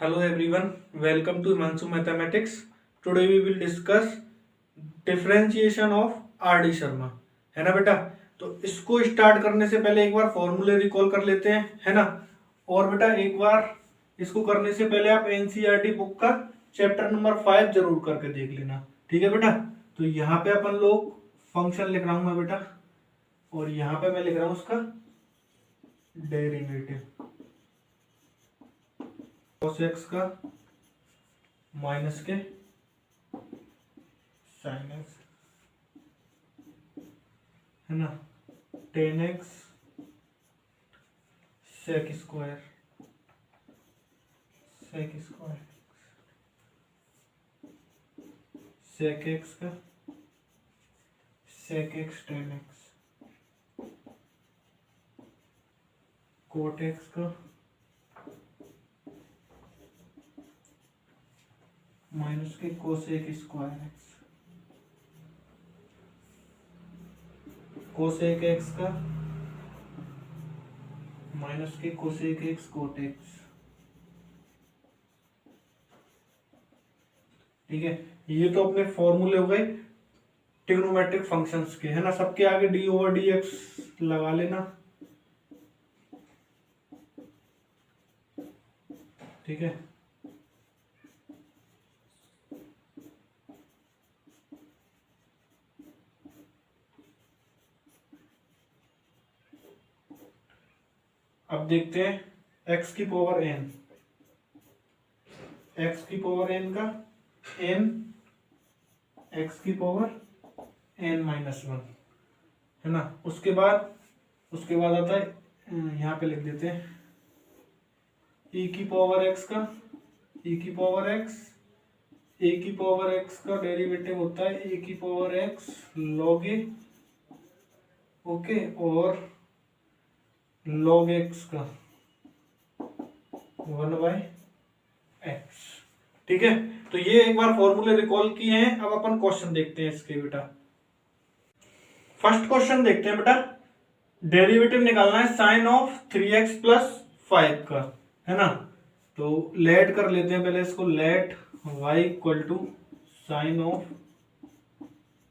Hello everyone, welcome to Himanshu Mathematics. Today we will discuss differentiation of R D Sharma, है ना बेटा। तो इसको स्टार्ट करने से पहले एक बार फॉर्मूले रिकॉल कर लेते हैं, है ना। और बेटा एक बार इसको करने से पहले आप एनसीईआरटी बुक का चैप्टर नंबर 5 जरूर करके देख लेना, ठीक है बेटा। तो यहाँ पे अपन लोग फंक्शन लिख रहा हूँ मैं बेटा, और यहाँ पे मैं लिख रहा हूँ उसका डेरिवेटिव cos x का माइनस के साइन एक्स, है ना, tan x sec square sec x का sec x tan x, cot x का माइनस के cosec square x, cosec x का माइनस के कोसेक एक्स कोट एक्स, ठीक है। ये तो अपने फॉर्मूले हो गए ट्रिग्नोमेट्रिक फंक्शंस के, है ना। सबके आगे डी ओवर डी एक्स लगा लेना, ठीक है। अब देखते हैं x की पावर n, x की पावर n का n, x की पावर n माइनस वन, है ना। उसके बाद आता है, यहाँ पे लिख देते हैं e की पावर x का e की पावर x, a की पावर x का डेरिवेटिव होता है a की power x log a, okay, और log x का 1/x, ठीक है। तो ये एक बार फॉर्मूले रिकॉल किए हैं। अब अपन क्वेश्चन देखते हैं इसके बेटा। फर्स्ट क्वेश्चन देखते हैं बेटा, डेरिवेटिव निकालना है साइन ऑफ 3x प्लस 5 का, है ना। तो लेट कर लेते हैं पहले इसको, let y equal to sine of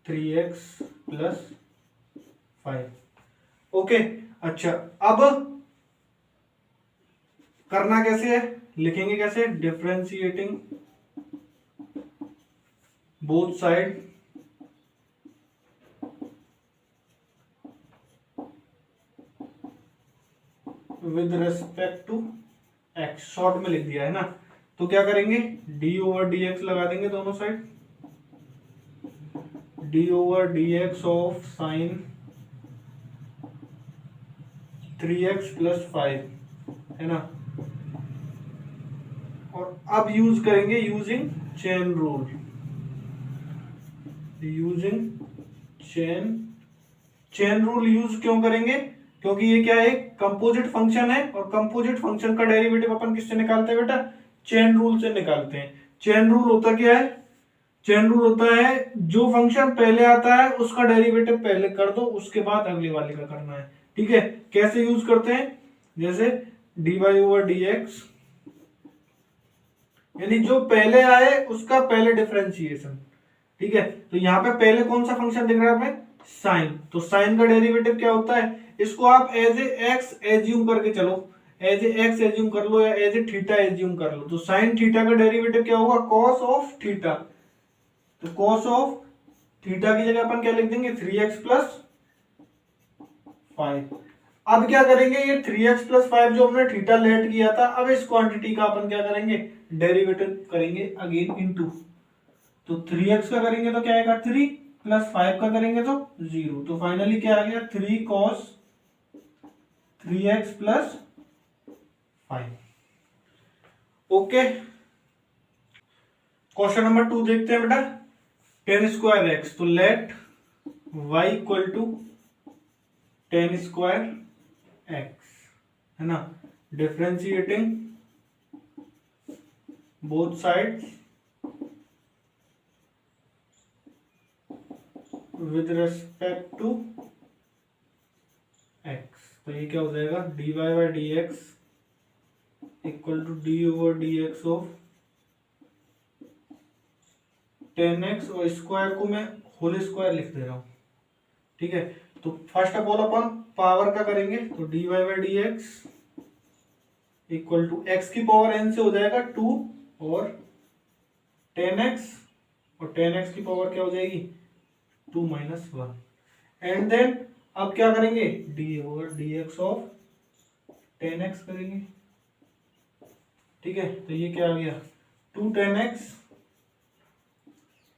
3x plus 5, okay. अच्छा, अब करना कैसे है, लिखेंगे कैसे, differentiating both side with respect to x, short में लिख दिया है ना। तो क्या करेंगे, d ओवर डी एक्स लगा देंगे दोनों side, d over d x of sign 3x plus 5, है ना। और अब यूज करेंगे using chain rule, chain rule use क्यों करेंगे, क्योंकि ये क्या है, कंपोजिट फंक्शन है, और कंपोजिट फंक्शन का डेरिवेटिव अपन किससे निकालते हैं बेटा, चेन रूल से निकालते हैं। चेन रूल होता क्या है, चेन रूल होता है जो फंक्शन पहले आता है उसका डेरिवेटिव पहले कर दो, उसके बाद अगले वाले का करना है, ठीक है। कैसे यूज करते हैं, जैसे dy ओवर dx, यानी जो पहले आए उसका पहले डिफरेंशिएशन, ठीक है। तो यहाँ पे पहले कौन सा फंक्शन दिख रहा है हमें, साइन, तो साइन का डेरिवेटिव क्या होता है, इसको आप एज ए एक्स एज्यूम करके चलो, एज ए एक्स एज्यूम कर लो या एज ए थीटा एज्यूम कर लो। तो साइन थीटा का डेरिवेटिव क्या होगा, कॉस ऑफ थीटा। तो कॉस ऑफ थीटा की जगह अपन क्या लिख देंगे, 3x प्लस 5। अब क्या करेंगे, ये 3x प्लस 5 जो हमने थीटा लेट किया था, अब इस क्वांटिटी का अपन क्या करेंगे, डेरिवेटिव करेंगे अगेन इनटू। तो 3x का करेंगे तो क्या आएगा 3, प्लस 5 का करेंगे तो 0। तो फाइनली क्या आ गया, 3 cos 3x plus 5, okay. Question number 2 देखते हैं बेटा, टेन स्क्वायर एक्स, तो let y equal to ten square x, है ना। Differentiating both sides with respect to x, तो ये क्या हो जाएगा, dy by d x equal to d over d x of 10x, और स्क्वायर को मैं होल स्क्वायर लिख दे रहा हूँ। ठीक है, तो फर्स्ट ऑफ ऑल अपन पावर का करेंगे, तो d y by d x equal to x की पावर n से हो जाएगा 2 और 10x, और 10x की पावर क्या हो जाएगी 2 माइनस 1। एंड देन अब क्या करेंगे, d over d x of 10x करेंगे। ठीक है, तो ये क्या आ गया 2 10x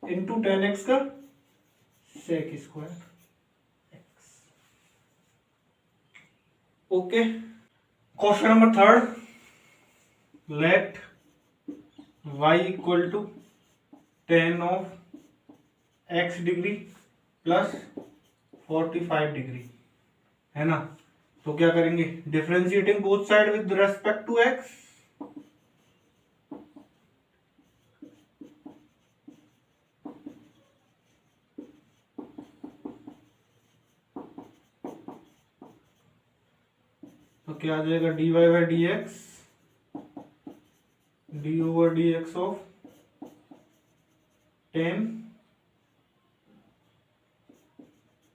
इंटू 10x का sec square x। Okay, question number third, let y equal to 10 of x degree plus 45 degree, है ना। तो क्या करेंगे, differentiating both side with respect to x। तो क्या आ जाएगा d y by d x, d over d x of 10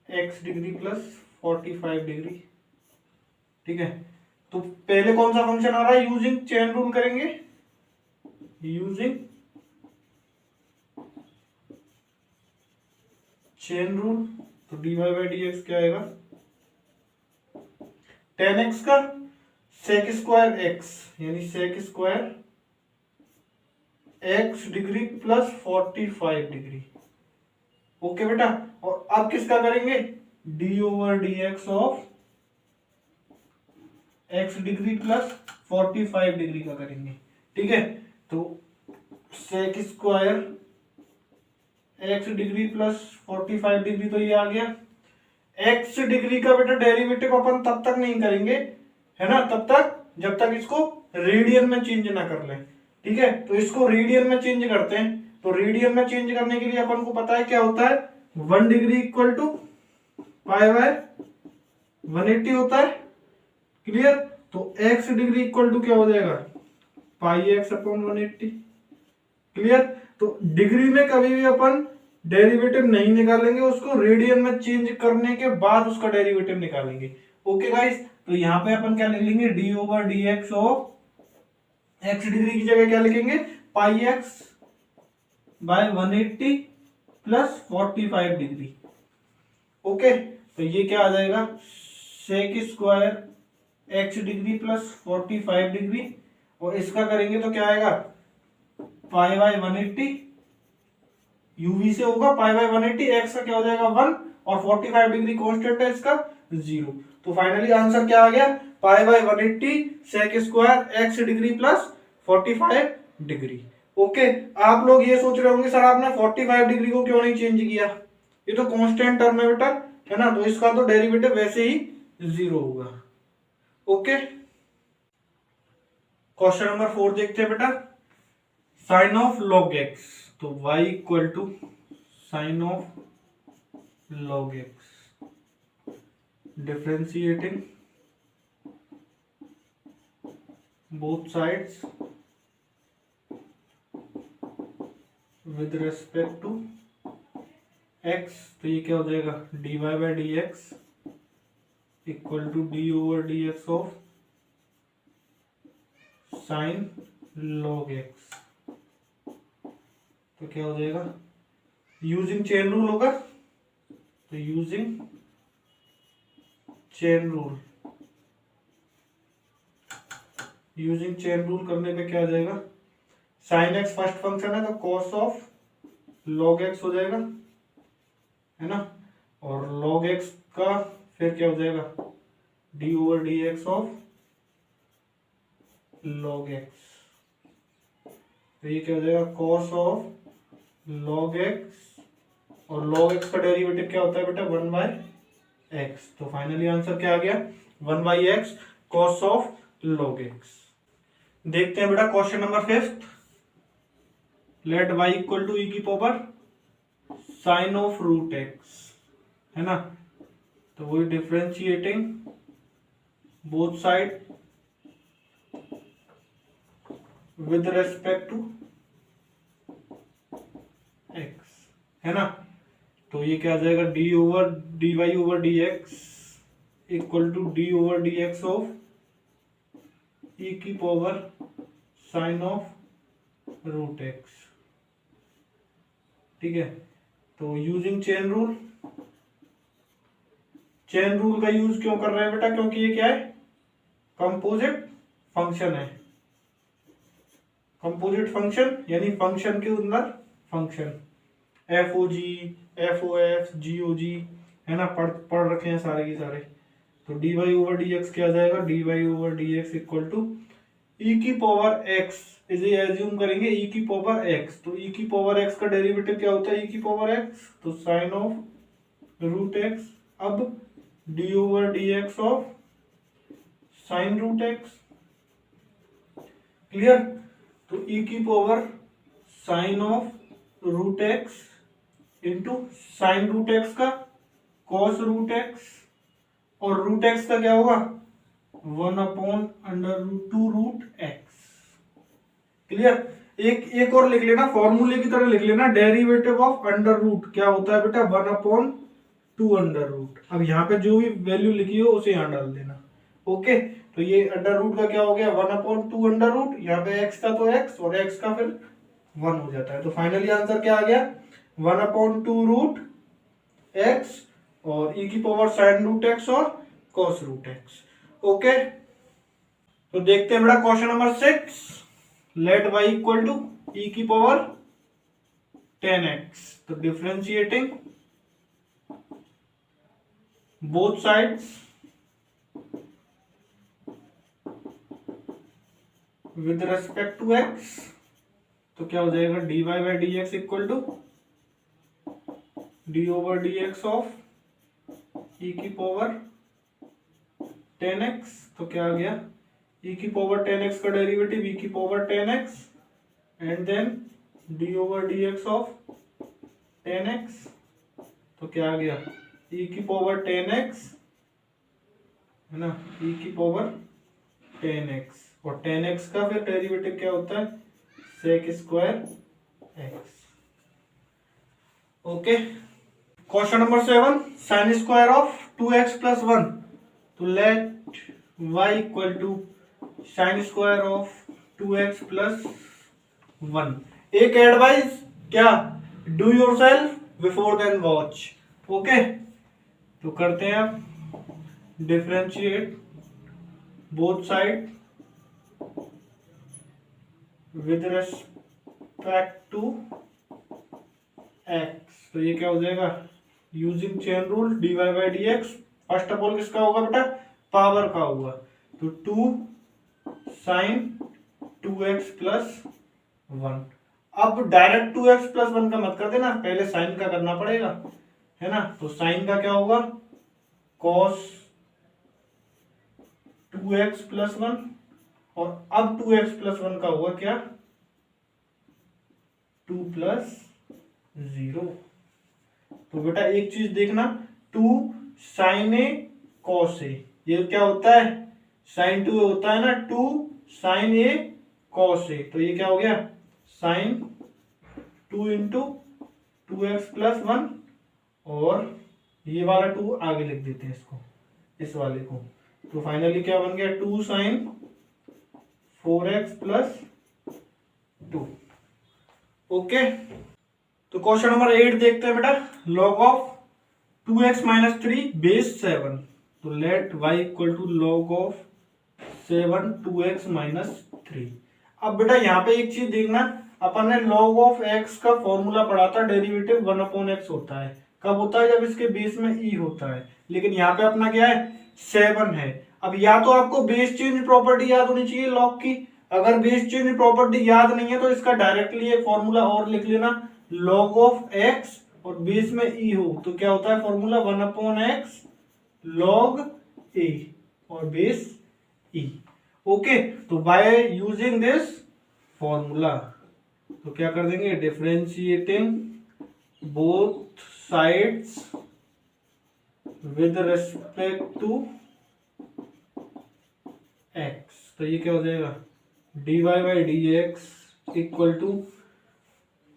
x degree plus 45 degree. ठीक है, तो पहले कौन सा फंक्शन आ रहा है, यूजिंग चेन रूल करेंगे, यूजिंग चेन रूल। तो d y by d x क्या आएगा 10x का सेक स्क्वायर x, यानी sec square x degree plus 45 degree. Okay बेटा, और अब किसका करेंगे, d over d x of x degree plus 45 degree का करेंगे। ठीक है, तो sec square x degree plus 45 degree, तो ये आ गया। x डिग्री का बेटा डेरिवेटिव अपन तब तक नहीं करेंगे, है ना, तब तक जब तक इसको रेडियन में चेंज ना कर लें। ठीक है, तो इसको रेडियन में चेंज करते हैं। तो रेडियन में चेंज करने के लिए अपन को पता है क्या होता है, 1 degree equal to pi by 180 होता है। क्लियर, तो x डिग्री इक्वल टू क्या हो जाएगा पाई एक्स अपॉन 180। क्लियर, तो डिग्री में कभी भी अपन डेरिवेटिव नहीं निकालेंगे, उसको रेडियन में चेंज करने के बाद उसका डेरिवेटिव निकालेंगे। ओके गाइस, तो यहाँ पे अपन क्या लिख लेंगे, d over d x of x degree की जगह क्या लिखेंगे, pi x by 180 plus 45 degree. Okay, तो ये क्या आ जाएगा, sec square x degree plus 45 degree, और इसका करेंगे तो क्या आएगा पाई बाय 180, यूवी से होगा पाई बाय 180, एक्स का क्या हो जाएगा 1, और 45 डिग्री कांस्टेंट है इसका 0। तो फाइनली आंसर क्या आ गया, pi by 180 sec square x degree plus 45 degree. Okay, आप लोग ये सोच रहे होंगे सर आपने 45 डिग्री को क्यों नहीं चेंज किया, ये तो कांस्टेंट टर्म है बेटा, है ना, तो इसका तो डेरिवेटिव वैसे ही 0 होगा। ओके, क्वेश्चन नंबर 4 देखते हैं बेटा, साइन ऑफ लॉग एक्स। तो y equal to sine of log x, differentiating both sides with respect to x। तो ये क्या हो जाएगा d y by d x equal to d over d x of sine log x. तो क्या हो जाएगा, यूजिंग चेन रूल होगा, तो using chain rule, using chain rule करने पे क्या आ जाएगा, साइन एक्स फर्स्ट फंक्शन है तो कॉस ऑफ लॉग एक्स हो जाएगा, है ना, और लॉग एक्स का फिर क्या हो जाएगा d over d x of log x. तो ये क्या हो जाएगा कॉस ऑफ लॉग एक्स, और लॉग एक्स का डेरिवेटिव क्या होता है बेटा 1 बाय एक्स। तो फाइनली आंसर क्या आ गया 1 by x cos of log x. देखते हैं बेटा question number 5, let y equal to e की power sine of root x, है ना, तो वही differentiating both side with respect to x, है ना। तो ये क्या आ जाएगा, d over d y over d x equal to d over d x of e की power sine of root x. ठीक है, तो using chain rule, chain rule का यूज क्यों कर रहे हैं बेटा, क्योंकि ये क्या है, कंपोजिट फंक्शन है। कंपोजिट फंक्शन यानी फंक्शन के अंदर function, f o g, f o f, g o g, है ना, पढ़ रखे हैं सारे के सारे। तो d y over d x क्या आ जाएगा, d y over d x equal to e की पावर एक्स, इसे एज्यूम करेंगे ई की पावर एक्स। तो ई की पावर एक्स का डेरिवेटिव क्या होता है, ई की पावर एक्स, तो साइन ऑफ रूट एक्स। अब d over d x of sine root x, clear. तो ई की power sine of root x into sine root x का कॉस रूट एक्स, और रूट एक्स का क्या होगा, 1/√2 रूट एक्स, क्लियर। एक और लिख लेना, फॉर्मूले की तरह लिख लेना, डेरिवेटिव ऑफ अंडर रूट क्या होता है बेटा, 1/2 अंडर रूट। अब यहाँ पे जो भी वैल्यू लिखी हो उसे यहाँ डाल देना, ओके। तो ये अंडर रूट का क्या हो गया, 1/2 अंडर रूट, यहाँ पे एक्स का तो एक्स और एक्स का फिर 1 हो जाता है। तो फाइनली आंसर क्या आ गया, 1/2 रूट एक्स और ई की पावर साइन रूट एक्स और कॉस रूट एक्स, ओके। तो देखते हैं बेटा question number 6, let y equal to e की पावर 10x। तो differentiating both sides with respect to x, तो क्या हो जाएगा, dy by d x equal to d over d x of e की पावर 10x। तो क्या आ गया, e की पावर 10x का डेरिवेटिव e की power 10x and then d over dx of 10x। तो क्या आ गया, e की पावर 10x, है ना, e की पावर 10x, और 10x का फिर डेरिवेटिव क्या होता है, sec square x, okay. Question number 7, sine square of 2x plus 1। तो let y equal to sine square of 2x plus 1। एक एडवाइस, क्या, do yourself before then watch, okay. तो करते हैं आप, differentiate both side with respect to x। तो ये क्या हो जाएगा, using chain rule, dy by d x, first of all किसका होगा बेटा, पावर का होगा। तो 2 साइन 2x प्लस 1। अब डायरेक्ट 2x प्लस 1 का मत कर देना, पहले साइन का करना पड़ेगा, है ना। तो साइन का क्या होगा, cos 2x प्लस 1, और अब 2x प्लस 1 का होगा क्या, 2 प्लस 0। तो बेटा एक चीज देखना, 2 साइन ए कॉस ए, ये क्या होता है, साइन 2 होता है ना, 2 साइन ए कॉस ए। तो ये क्या हो गया, साइन 2 इंटू 2x प्लस 1, और ये वाला 2 आगे लिख देते हैं इसको, इस वाले को। तो फाइनली क्या बन गया, 2 साइन 4x प्लस 2, ओके। तो क्वेश्चन नंबर 8 देखते हैं बेटा, log of 2x minus 3 base 7। तो let y equal to log of 7 2x minus 3। अब बेटा यहाँ पे एक चीज देखना, अपन ने लॉग ऑफ x का फॉर्मूला पढ़ा था, डेरिवेटिव 1/x होता है, कब होता है, जब इसके बेस में e होता है। लेकिन यहाँ पे अपना क्या है, 7 है। अब या तो आपको बेस चेंज प्रॉपर्टी याद होनी चाहिए लॉग की, अगर बेस चेंज प्रॉपर्टी याद नहीं है तो इसका डायरेक्टली एक फॉर्मूला और लिख लेना, लॉग ऑफ x और बेस में e हो तो क्या होता है फॉर्मूला, 1/x log a और बेस e, ओके। तो बाय यूजिंग दिस फॉर्मूला, तो क्या कर देंगे, differentiating both sides with respect to x। तो ये क्या हो जाएगा, dy by d x equal to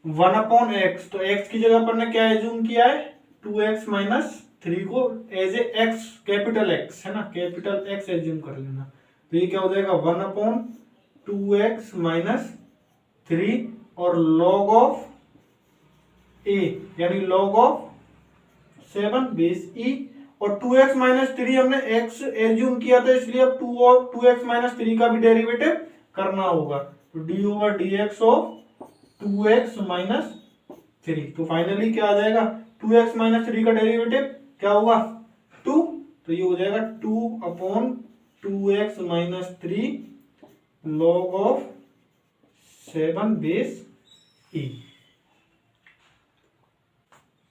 1/x। तो x की जगह पर ने क्या एज्यूम किया है, 2x माइनस 3 को as a x, capital x है ना, कैपिटल x एज्यूम कर लेना। तो ये क्या हो जाएगा 1/2x माइनस 3 और log ऑफ a यानी log ऑफ 7 बेस e, और 2x माइनस 3 हमने x एज्यूम किया था, इसलिए अब 2x माइनस 3 का भी डेरिवेटिव करना होगा। तो D over d x of 2x minus 3। तो फाइनली क्या आ जाएगा, 2x माइनस 3 का डेरिवेटिव क्या होगा 2, तो ये हो जाएगा 2/2x minus 3 log of 7 base e।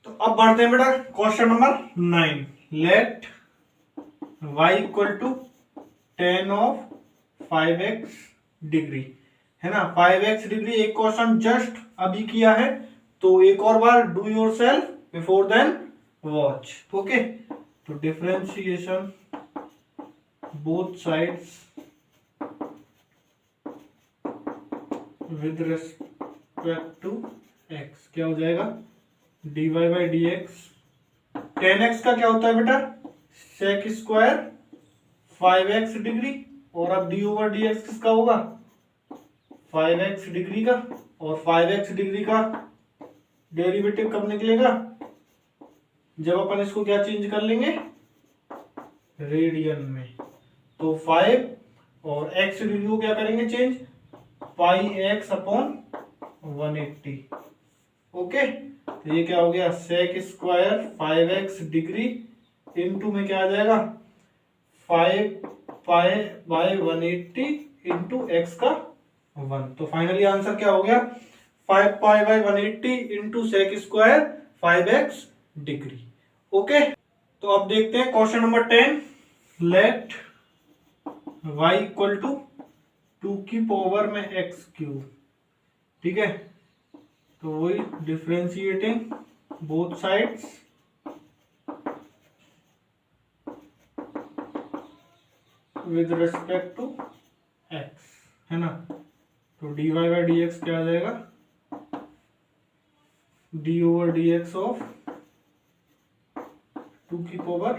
तो अब बढ़ते हैं बेटा question number 9। Let y equal to tan of 5x degree है ना, 5x डिग्री एक क्वेश्चन जस्ट अभी किया है, तो एक और बार do yourself before then watch. Okay, तो differentiation both sides with respect to x क्या हो जाएगा, dy by d x. Tan x का क्या होता है बेटा, सेक स्क्वायर 5x डिग्री, और अब डी ओवर डी एक्स किसका होगा 5x डिग्री का, और 5x डिग्री का डेरिवेटिव कब निकलेगा, जब अपन इसको क्या चेंज कर लेंगे रेडियन में। तो 5 और x डिग्री को क्या करेंगे चेंज, पाई x अपॉन 180। ओके, तो ये क्या हो गया सेक स्क्वायर 5x डिग्री इंटू में क्या आ जाएगा 5 पाई बाई 180 इंटू एक्स का 1। तो फाइनली आंसर क्या हो गया 5 pi by 180 into sec square 5x degree. Okay, तो अब देखते हैं question number 10। Let y equal to 2 की पावर में x क्यूब। ठीक है, तो वही differentiating both sides with respect to x है ना। तो dy बाई डी एक्स क्या आ जाएगा, d over d x of 2 की पावर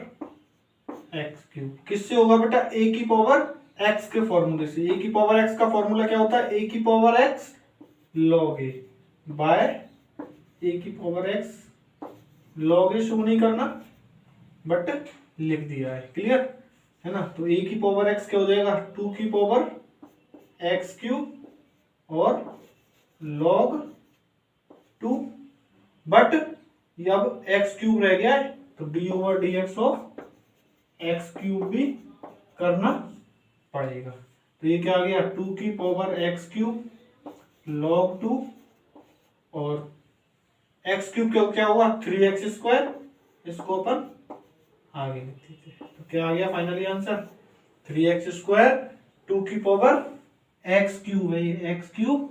x क्यूब। किससे होगा बेटा, a की पावर x के फॉर्मूले से। a की पावर x का फॉर्मूला क्या होता है, a की power x log a by a की power x log a। Show नहीं करना बट लिख दिया है, क्लियर है ना। तो a की पावर x क्या हो जाएगा 2 की पावर x क्यूब और log 2, बट अब x क्यूब रह गया है, तो D over d x of x cube भी करना पड़ेगा। तो ये क्या आ गया 2 की पावर x क्यूब log 2 और x क्यूब क्या हुआ 3x स्क्वायर, इसको अपन आगे लिख दीजिए। तो क्या आ गया फाइनली आंसर 3x स्क्वायर 2 की पावर x क्यूब है, ये x क्यूब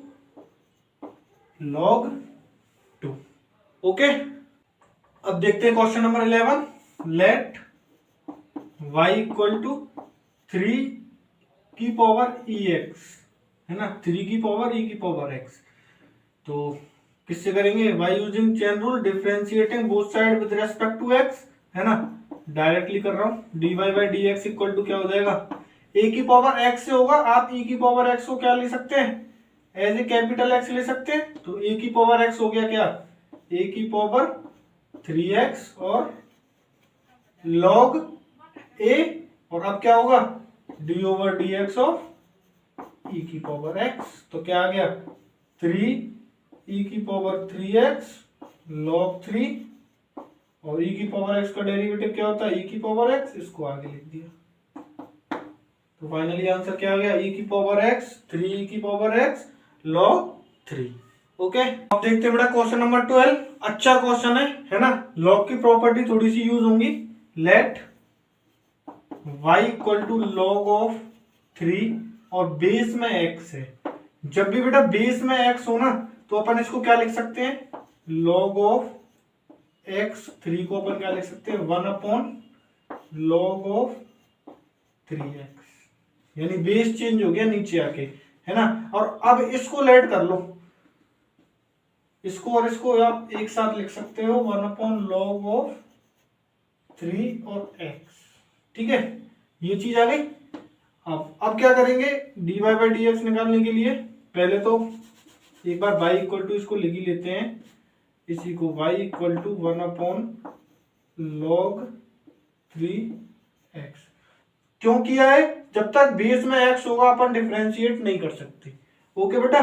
log 2। ओके, अब देखते हैं question number 11। Let y equal to 3 की पावर ex है ना, 3 की पावर e की पावर x। तो किससे करेंगे, y using chain rule differentiating both side with respect to x है ना। डायरेक्टली कर रहा हूं, dy by d x equal to क्या हो जाएगा, a की पावर x से होगा, आप e की पावर x को क्या ले सकते हैं एज ए कैपिटल x ले सकते हैं। तो a की पावर x हो गया क्या, a की पावर 3x और log a, और अब क्या होगा d over d x of e की पावर x। तो क्या आ गया 3 e की पावर 3x log 3, और e की पावर x का डेरिवेटिव क्या होता है e की पावर x, इसको आगे लिख दिया। तो फाइनली आंसर क्या आ गया e की पावर x 3 e की पावर x log 3। ओके, अब देखते हैं बेटा क्वेश्चन नंबर 12। अच्छा क्वेश्चन है ना, log की प्रॉपर्टी थोड़ी सी यूज होंगी। Let y equal to log of 3 और बेस में x है। जब भी बेटा बेस में x हो ना, तो अपन इसको क्या लिख सकते हैं log ऑफ x, 3 को अपन क्या लिख सकते हैं 1/log ऑफ 3x, यानी बेस चेंज हो गया नीचे आके। है ना। और अब इसको लेट कर लो, इसको और इसको आप एक साथ लिख सकते हो 1/log ऑफ 3 और x, ठीक है, ये चीज आ गई। अब क्या करेंगे, dy बाई डी एक्स निकालने के लिए पहले तो एक बार y इक्वल टू इसको लिख ही लेते हैं, इसी को y equal to 1/log 3x। क्यों किया है, जब तक बेस में x होगा अपन डिफरेंशिएट नहीं कर सकते। ओके बेटा।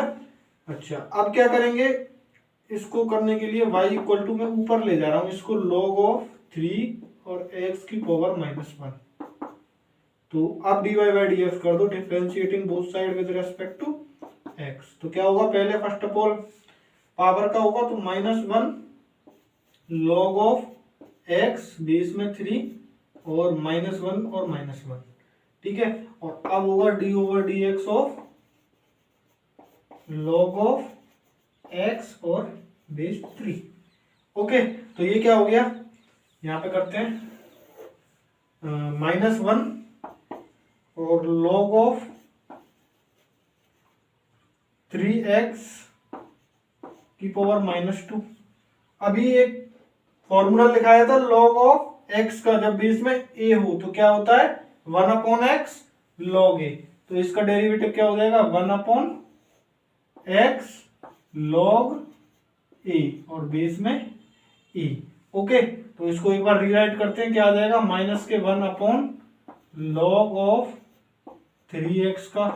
अच्छा अब क्या करेंगे, इसको करने के लिए y इक्वल टू मैं ऊपर ले जा रहा हूं इसको log ऑफ 3 और x की पावर -1। तो अब dy बाई डी एक्स कर दो, differentiating both side with respect to x। तो क्या होगा, पहले फर्स्ट ऑफ ऑल पावर का होगा तो -1 log ऑफ x बेस में 3 और -1 और -1, ठीक है। और अब होगा D over d x of log of x और बेस 3। ओके, तो ये क्या हो गया, यहाँ पे करते हैं -1 और log ऑफ 3x की पावर -2। अभी एक फॉर्मूला लिखाया था log ऑफ x का, जब बेस में a हो तो क्या होता है 1/x log a। तो इसका डेरिवेटिव क्या हो जाएगा 1/x log a और बेस में e। ओके, तो इसको एक बार रीराइट करते हैं, क्या आ जाएगा -1/log ऑफ 3x का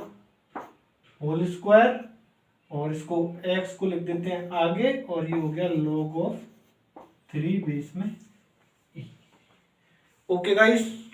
होल स्क्वायर, और इसको x को लिख देते हैं आगे, और ये हो गया log ऑफ 3 बेस में e। Okay guys.